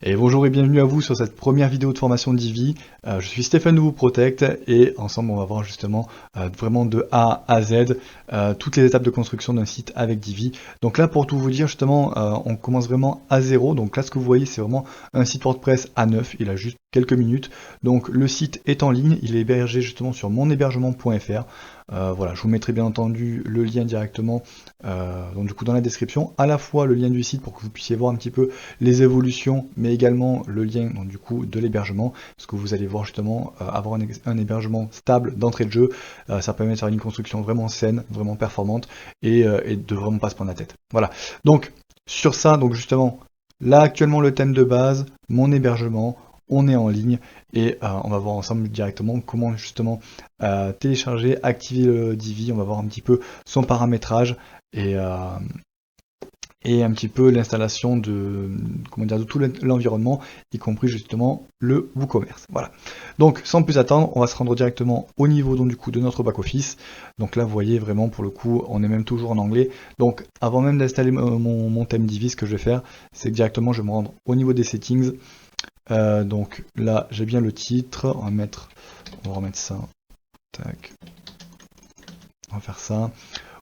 Et bonjour et bienvenue à vous sur cette première vidéo de formation de Divi. Je suis Stéphane de Vous Protect et ensemble on va voir justement vraiment de A à Z toutes les étapes de construction d'un site avec Divi. Donc là pour tout vous dire justement on commence vraiment à zéro. Donc là ce que vous voyez c'est vraiment un site WordPress à neuf, il a juste quelques minutes. Donc le site est en ligne, il est hébergé justement sur monhébergement.fr. Voilà, je vous mettrai bien entendu le lien directement donc du coup dans la description, à la fois le lien du site pour que vous puissiez voir un petit peu les évolutions, mais également le lien donc, du coup de l'hébergement, parce que vous allez voir justement avoir un hébergement stable d'entrée de jeu, ça permet de faire une construction vraiment saine, vraiment performante et de vraiment pas se prendre la tête. Voilà, donc sur ça, donc justement, là actuellement le thème de base, mon hébergement, on est en ligne et on va voir ensemble directement comment justement télécharger, activer le Divi, on va voir un petit peu son paramétrage et un petit peu l'installation de, comment dire, de tout l'environnement, y compris justement le WooCommerce. Voilà. Donc sans plus attendre, on va se rendre directement au niveau donc, du coup, de notre back-office. Donc là vous voyez vraiment pour le coup, on est même toujours en anglais. Donc avant même d'installer mon thème Divi, ce que je vais faire, c'est que directement je vais me rendre au niveau des settings. Donc là j'ai bien le titre, on va remettre ça, tac, on va faire ça.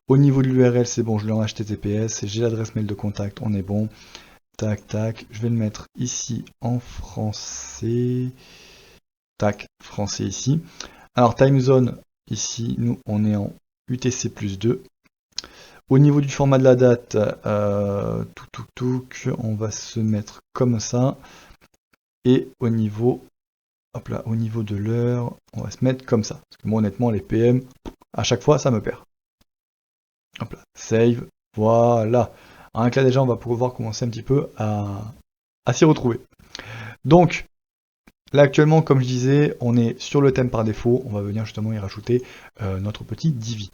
Au niveau de l'URL c'est bon, je l'ai en HTTPS, j'ai l'adresse mail de contact, on est bon, tac tac, je vais le mettre ici en français, tac, français ici. Alors time zone, ici nous on est en UTC+2. Au niveau du format de la date, on va se mettre comme ça. Et au niveau, hop là, au niveau de l'heure, on va se mettre comme ça. Parce que moi honnêtement les PM, à chaque fois ça me perd. Hop là, save, voilà. Alors là déjà on va pouvoir commencer un petit peu à s'y retrouver. Donc là actuellement comme je disais, on est sur le thème par défaut, on va venir justement y rajouter notre petit Divi.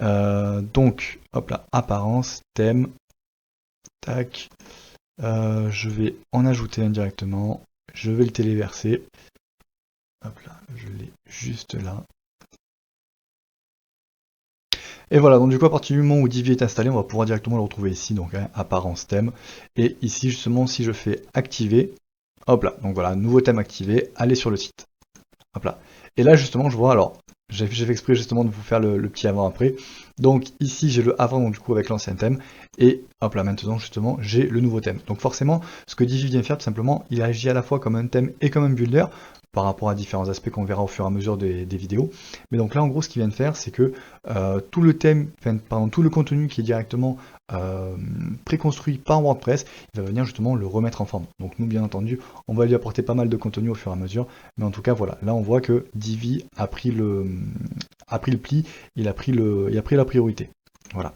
Donc hop là, apparence, thème, tac, je vais en ajouter un directement, je vais le téléverser. Hop là, je l'ai juste là. Et voilà, donc du coup à partir du moment où Divi est installé, on va pouvoir directement le retrouver ici, donc hein, apparence thème. Et ici justement, si je fais activer, hop là, donc voilà, nouveau thème activé, allez sur le site. Hop là. Et là justement, je vois, alors, j'ai fait exprès justement de vous faire le petit avant-après. Donc ici j'ai le avant, donc du coup avec l'ancien thème, et hop là, maintenant justement, j'ai le nouveau thème. Donc forcément, ce que Divi vient faire, tout simplement, il agit à la fois comme un thème et comme un builder, par rapport à différents aspects qu'on verra au fur et à mesure des vidéos. Mais donc là, en gros, ce qu'il vient de faire, c'est que tout le thème, pardon, tout le contenu qui est directement préconstruit par WordPress, il va venir justement le remettre en forme. Donc nous, bien entendu, on va lui apporter pas mal de contenu au fur et à mesure. Mais en tout cas, voilà, là on voit que Divi a pris le pli, il a pris la priorité. Voilà.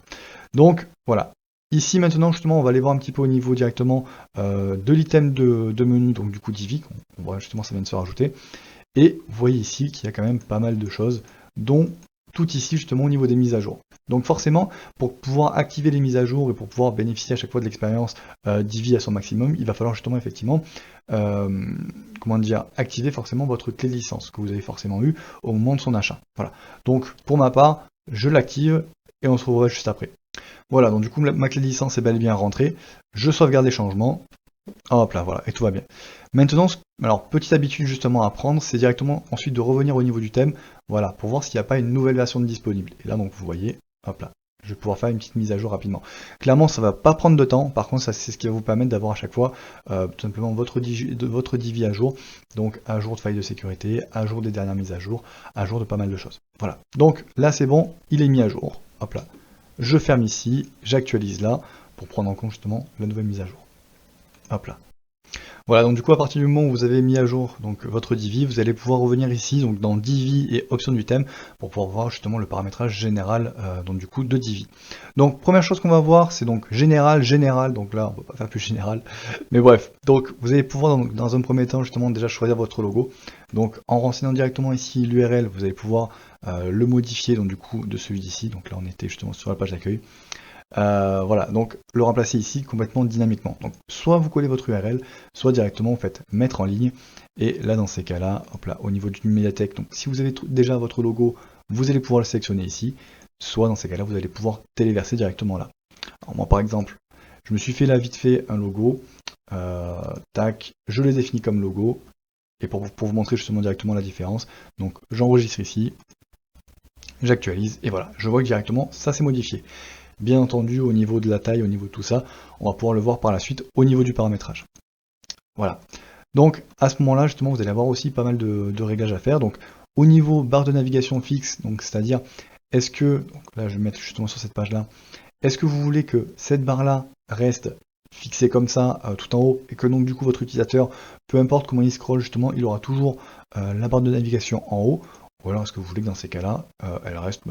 Donc voilà. Ici maintenant justement on va aller voir un petit peu au niveau directement de l'item de menu, donc du coup Divi, on voit justement ça vient de se rajouter. Et vous voyez ici qu'il y a quand même pas mal de choses, dont tout ici justement au niveau des mises à jour. Donc forcément, pour pouvoir activer les mises à jour et pour pouvoir bénéficier à chaque fois de l'expérience Divi à son maximum, il va falloir justement effectivement comment dire, activer forcément votre clé de licence que vous avez forcément eu au moment de son achat. Voilà. Donc pour ma part, je l'active et on se revoit juste après. Voilà, donc du coup ma clé de licence est bel et bien rentrée, je sauvegarde les changements, hop là, voilà, et tout va bien. Maintenant, alors petite habitude justement à prendre, c'est directement ensuite de revenir au niveau du thème, voilà, pour voir s'il n'y a pas une nouvelle version disponible. Et là donc vous voyez, hop là, je vais pouvoir faire une petite mise à jour rapidement. Clairement ça va pas prendre de temps, par contre ça c'est ce qui va vous permettre d'avoir à chaque fois tout simplement votre Divi à jour, donc à jour de failles de sécurité, à jour des dernières mises à jour de pas mal de choses. Voilà, donc là c'est bon, il est mis à jour, hop là. Je ferme ici, j'actualise là, pour prendre en compte justement la nouvelle mise à jour. Hop là. Voilà, donc du coup à partir du moment où vous avez mis à jour donc, votre Divi, vous allez pouvoir revenir ici donc dans Divi et options du thème pour pouvoir voir justement le paramétrage général donc du coup de Divi. Donc première chose qu'on va voir c'est donc général, donc là on va pas faire plus général, mais bref, donc vous allez pouvoir dans un premier temps justement déjà choisir votre logo. Donc en renseignant directement ici l'URL, vous allez pouvoir le modifier donc du coup de celui d'ici, donc là on était justement sur la page d'accueil. Voilà, donc le remplacer ici complètement dynamiquement. Donc soit vous collez votre URL, soit directement vous faites mettre en ligne. Et là dans ces cas-là, hop là, au niveau d'une médiathèque, donc si vous avez déjà votre logo, vous allez pouvoir le sélectionner ici. Soit dans ces cas-là, vous allez pouvoir téléverser directement là. Alors moi par exemple, je me suis fait là vite fait un logo. tac, je les définis comme logo, et pour vous montrer justement directement la différence, donc j'enregistre ici, j'actualise, et voilà, je vois que directement ça s'est modifié. Bien entendu, au niveau de la taille, au niveau de tout ça, on va pouvoir le voir par la suite au niveau du paramétrage. Voilà. Donc à ce moment-là, justement, vous allez avoir aussi pas mal de réglages à faire. Donc au niveau barre de navigation fixe, donc c'est-à-dire, est-ce que, donc là je vais mettre justement sur cette page-là, est-ce que vous voulez que cette barre-là reste fixée comme ça, tout en haut, et que donc du coup votre utilisateur, peu importe comment il scrolle justement, il aura toujours la barre de navigation en haut, ou alors est-ce que vous voulez que dans ces cas-là, elle reste,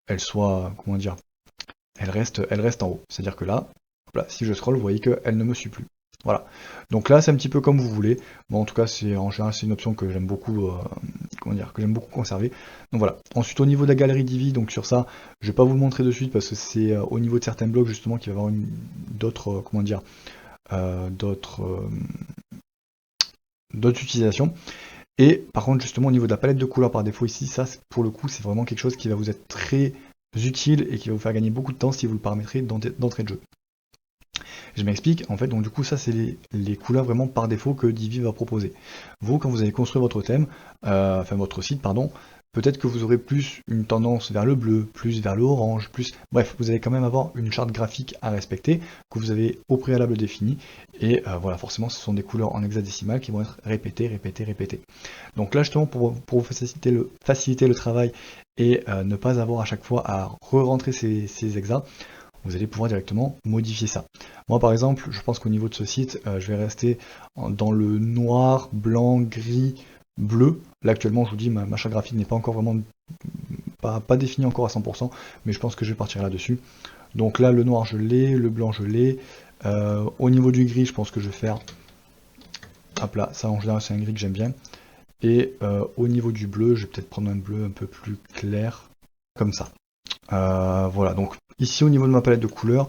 elle soit, comment dire, elle reste en haut. C'est-à-dire que là, si je scrolle, vous voyez qu'elle ne me suit plus. Voilà. Donc là, c'est un petit peu comme vous voulez. Bon, en tout cas, en général, c'est une option que j'aime beaucoup, que j'aime beaucoup conserver. Donc voilà. Ensuite, au niveau de la galerie Divi, donc sur ça, je vais pas vous le montrer de suite parce que c'est au niveau de certains blogs justement qu'il va y avoir d'autres, d'autres utilisations. Et par contre, justement, au niveau de la palette de couleurs par défaut ici, ça, pour le coup, c'est vraiment quelque chose qui va vous être très utile et qui va vous faire gagner beaucoup de temps si vous le paramétrez d'entrée de jeu. Je m'explique, en fait, donc du coup, ça, c'est les couleurs vraiment par défaut que Divi va proposer. Vous, quand vous allez construire votre thème, enfin votre site, pardon, peut-être que vous aurez plus une tendance vers le bleu, plus vers le orange, plus... Bref, vous allez quand même avoir une charte graphique à respecter, que vous avez au préalable définie, et voilà, forcément, ce sont des couleurs en hexadécimal qui vont être répétées, répétées, répétées. Donc là, justement, pour vous faciliter le travail et ne pas avoir à chaque fois à re-rentrer ces hexas, vous allez pouvoir directement modifier ça. Moi par exemple, je pense qu'au niveau de ce site, je vais rester dans le noir, blanc, gris, bleu. Là actuellement, je vous dis, ma charte graphique n'est pas encore vraiment pas définie encore à 100%, mais je pense que je vais partir là-dessus. Donc là, le noir je l'ai, le blanc je l'ai. Au niveau du gris, je pense que je vais faire... Hop là, ça en général c'est un gris que j'aime bien. Et au niveau du bleu, je vais peut-être prendre un bleu un peu plus clair, comme ça. Voilà, donc ici au niveau de ma palette de couleurs,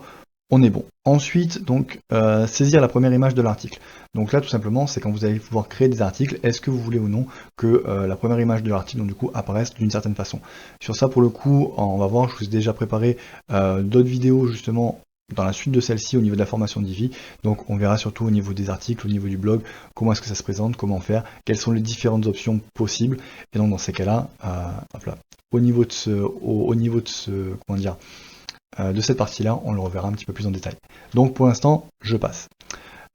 on est bon. Ensuite, donc, saisir la première image de l'article. Donc là, tout simplement, c'est quand vous allez pouvoir créer des articles, est-ce que vous voulez ou non que la première image de l'article, donc du coup, apparaisse d'une certaine façon. Sur ça, pour le coup, on va voir, je vous ai déjà préparé d'autres vidéos, justement, dans la suite de celle-ci, au niveau de la formation Divi. Donc on verra surtout au niveau des articles, au niveau du blog, comment est-ce que ça se présente, comment faire, quelles sont les différentes options possibles. Et donc dans ces cas-là, hop là, au niveau de cette partie-là, on le reverra un petit peu plus en détail. Donc pour l'instant, je passe.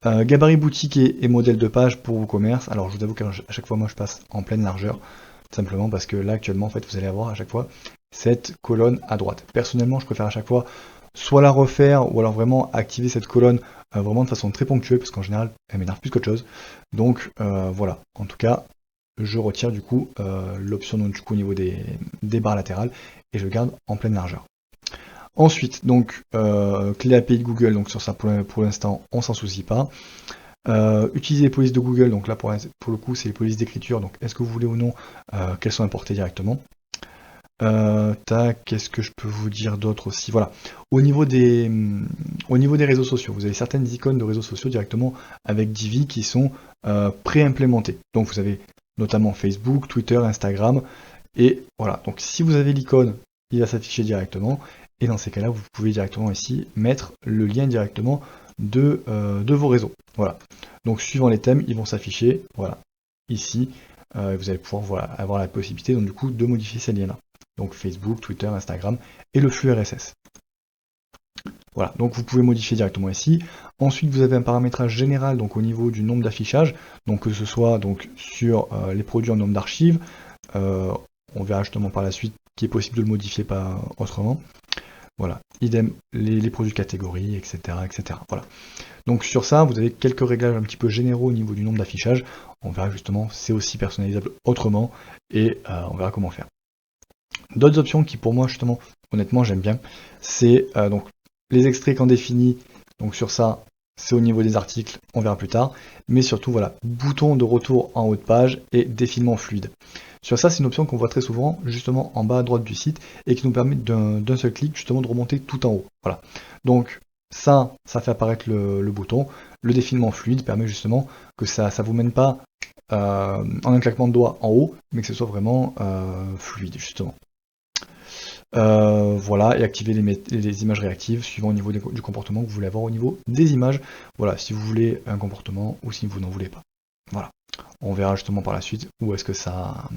Gabarit boutique et modèle de page pour vos commerces. Alors je vous avoue qu'à chaque fois, moi je passe en pleine largeur, tout simplement parce que là actuellement, en fait, vous allez avoir à chaque fois cette colonne à droite. Personnellement, je préfère à chaque fois soit la refaire ou alors vraiment activer cette colonne vraiment de façon très ponctuelle parce qu'en général, elle m'énerve plus qu'autre chose. Donc voilà, en tout cas, je retire du coup l'option du coup au niveau des barres latérales et je garde en pleine largeur. Ensuite, donc clé API de Google, donc sur ça pour l'instant on s'en soucie pas. Utiliser les polices de Google, donc là pour le coup c'est les polices d'écriture, donc est-ce que vous voulez ou non qu'elles soient importées directement. Qu'est-ce que je peux vous dire d'autre aussi? Voilà. Au niveau des réseaux sociaux, vous avez certaines icônes de réseaux sociaux directement avec Divi qui sont pré-implémentées. Donc vous avez notamment Facebook, Twitter, Instagram, et voilà. Donc si vous avez l'icône, il va s'afficher directement, et dans ces cas-là, vous pouvez directement ici mettre le lien directement de vos réseaux. Voilà. Donc suivant les thèmes, ils vont s'afficher, voilà, ici. Vous allez pouvoir avoir la possibilité donc du coup de modifier ces liens-là. Donc Facebook, Twitter, Instagram et le flux RSS. Voilà, donc vous pouvez modifier directement ici. Ensuite, vous avez un paramétrage général donc au niveau du nombre d'affichages, donc que ce soit donc sur les produits en nombre d'archives. On verra justement par la suite qu'il est possible de le modifier pas autrement. Voilà, idem les produits catégories, etc., etc. Voilà. Donc sur ça, vous avez quelques réglages un petit peu généraux au niveau du nombre d'affichages. On verra justement, c'est aussi personnalisable autrement et on verra comment faire. D'autres options qui pour moi justement, honnêtement j'aime bien, c'est donc les extraits quand définis, donc sur ça c'est au niveau des articles, on verra plus tard, mais surtout voilà, bouton de retour en haut de page et défilement fluide. Sur ça c'est une option qu'on voit très souvent justement en bas à droite du site et qui nous permet d'un seul clic justement de remonter tout en haut. Voilà. Donc ça fait apparaître le bouton, le défilement fluide permet justement que ça vous mène pas en un claquement de doigts en haut, mais que ce soit vraiment fluide justement. Voilà, et activer les images réactives suivant au niveau du comportement que vous voulez avoir au niveau des images. Voilà, si vous voulez un comportement ou si vous n'en voulez pas. Voilà, on verra justement par la suite où est-ce que ça,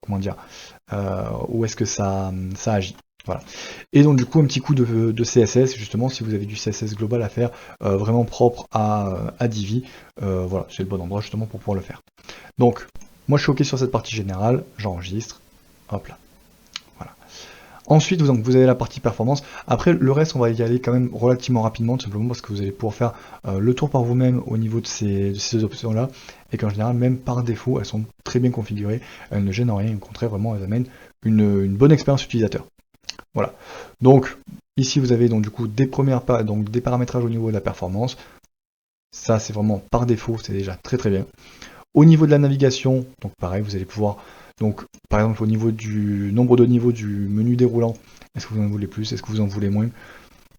comment dire, où est-ce que ça agit. Voilà. Et donc du coup un petit coup de CSS, justement si vous avez du CSS global à faire, vraiment propre à Divi, voilà, c'est le bon endroit justement pour pouvoir le faire. Donc moi je suis ok sur cette partie générale, j'enregistre, hop là. Voilà. Ensuite vous avez la partie performance. Après le reste on va y aller quand même relativement rapidement, tout simplement parce que vous allez pouvoir faire le tour par vous-même au niveau de ces options là, et qu'en général même par défaut elles sont très bien configurées, elles ne gênent en rien, au contraire vraiment elles amènent une bonne expérience utilisateur. Voilà. Donc ici vous avez donc du coup des paramétrages au niveau de la performance. Ça c'est vraiment par défaut, c'est déjà très très bien. Au niveau de la navigation, donc pareil, vous allez pouvoir, donc par exemple au niveau du nombre de niveaux du menu déroulant, est-ce que vous en voulez plus, est-ce que vous en voulez moins?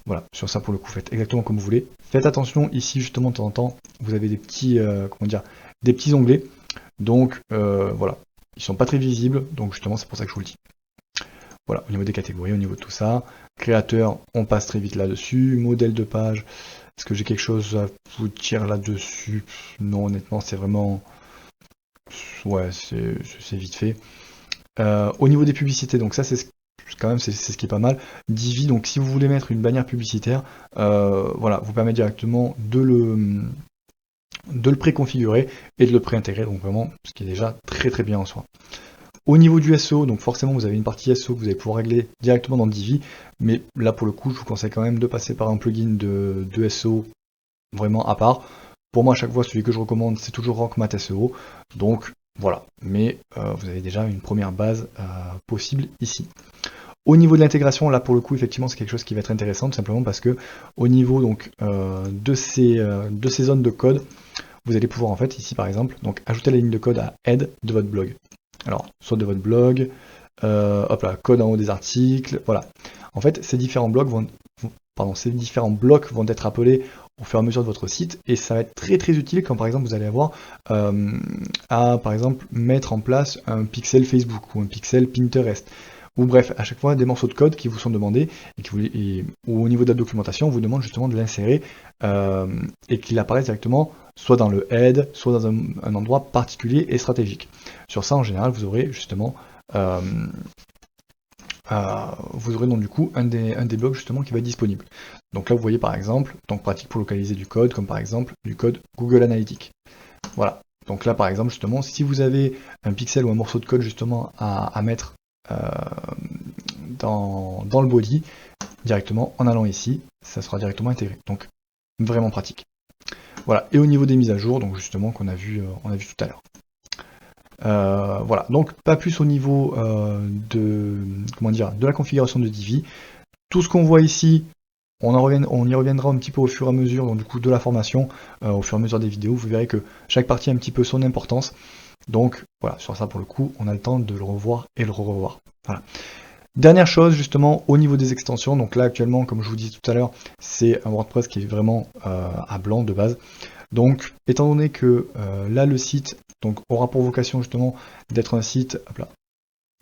Voilà, sur ça pour le coup faites exactement comme vous voulez. Faites attention ici justement de temps en temps, vous avez des petits comment dire, des petits onglets. Donc voilà, ils sont pas très visibles, donc justement c'est pour ça que je vous le dis. Voilà, au niveau des catégories, au niveau de tout ça. Créateur, on passe très vite là-dessus. Modèle de page, est-ce que j'ai quelque chose à vous dire là-dessus? Non, honnêtement, c'est vraiment... Ouais, c'est vite fait. Au niveau des publicités, donc ça, c'est quand même c'est ce qui est pas mal. Divi, donc si vous voulez mettre une bannière publicitaire, voilà, vous permet directement de le préconfigurer et de le préintégrer, donc vraiment, ce qui est déjà très très bien en soi. Au niveau du SEO, donc forcément vous avez une partie SEO que vous allez pouvoir régler directement dans Divi, mais là pour le coup je vous conseille quand même de passer par un plugin de SEO vraiment à part. Pour moi à chaque fois celui que je recommande c'est toujours RankMath SEO, donc voilà, mais vous avez déjà une première base possible ici. Au niveau de l'intégration, là pour le coup effectivement c'est quelque chose qui va être intéressant tout simplement parce que au niveau donc de ces zones de code, vous allez pouvoir en fait ici par exemple donc ajouter la ligne de code à head de votre blog. Alors, soit de votre blog, hop là, code en haut des articles, voilà. En fait, ces différents blocs vont être appelés au fur et à mesure de votre site, et ça va être très très utile quand par exemple vous allez avoir à par exemple mettre en place un pixel Facebook ou un pixel Pinterest. Ou bref, à chaque fois des morceaux de code qui vous sont demandés ou au niveau de la documentation, on vous demande justement de l'insérer et qu'il apparaisse directement soit dans le head, soit dans un endroit particulier et stratégique. Sur ça, en général, vous aurez justement donc du coup un des blocs justement qui va être disponible. Donc là, vous voyez par exemple, donc pratique pour localiser du code, comme par exemple du code Google Analytics. Voilà. Donc là, par exemple, justement, si vous avez un pixel ou un morceau de code justement à mettre dans le body, directement en allant ici, ça sera directement intégré. Donc vraiment pratique. Voilà, et au niveau des mises à jour, donc justement qu'on a vu tout à l'heure. Voilà, donc pas plus au niveau de la configuration de Divi. Tout ce qu'on voit ici, on y reviendra un petit peu au fur et à mesure, donc du coup de la formation, au fur et à mesure des vidéos. Vous verrez que chaque partie a un petit peu son importance. Donc voilà, sur ça pour le coup, on a le temps de le revoir et le revoir. Voilà. Dernière chose justement au niveau des extensions, donc là actuellement comme je vous disais tout à l'heure, c'est un WordPress qui est vraiment à blanc de base. Donc étant donné que là le site donc, aura pour vocation justement d'être un site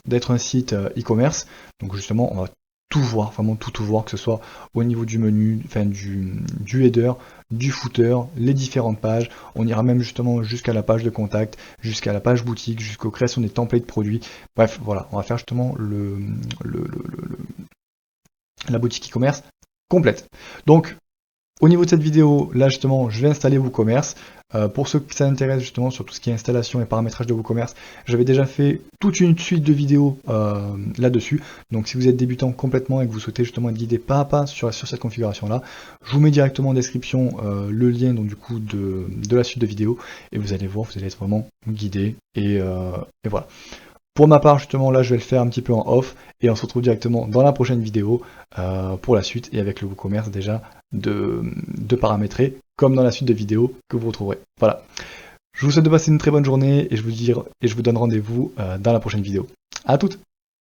e-commerce, donc justement on va tout voir, vraiment tout voir, que ce soit au niveau du menu, enfin du header, du footer, les différentes pages, on ira même justement jusqu'à la page de contact, jusqu'à la page boutique, jusqu'aux créations des templates produits, bref voilà, on va faire justement la boutique e-commerce complète. Donc au niveau de cette vidéo, là justement, je vais installer WooCommerce. Pour ceux que ça intéresse justement sur tout ce qui est installation et paramétrage de WooCommerce, j'avais déjà fait toute une suite de vidéos là-dessus. Donc si vous êtes débutant complètement et que vous souhaitez justement être guidé pas à pas sur cette configuration-là, je vous mets directement en description le lien donc, du coup de la suite de vidéos et vous allez voir, vous allez être vraiment guidé et voilà. Pour ma part, justement, là, je vais le faire un petit peu en off, et on se retrouve directement dans la prochaine vidéo pour la suite, et avec le WooCommerce déjà de paramétrer, comme dans la suite de vidéos que vous retrouverez. Voilà. Je vous souhaite de passer une très bonne journée, et je vous donne rendez-vous dans la prochaine vidéo. À toutes!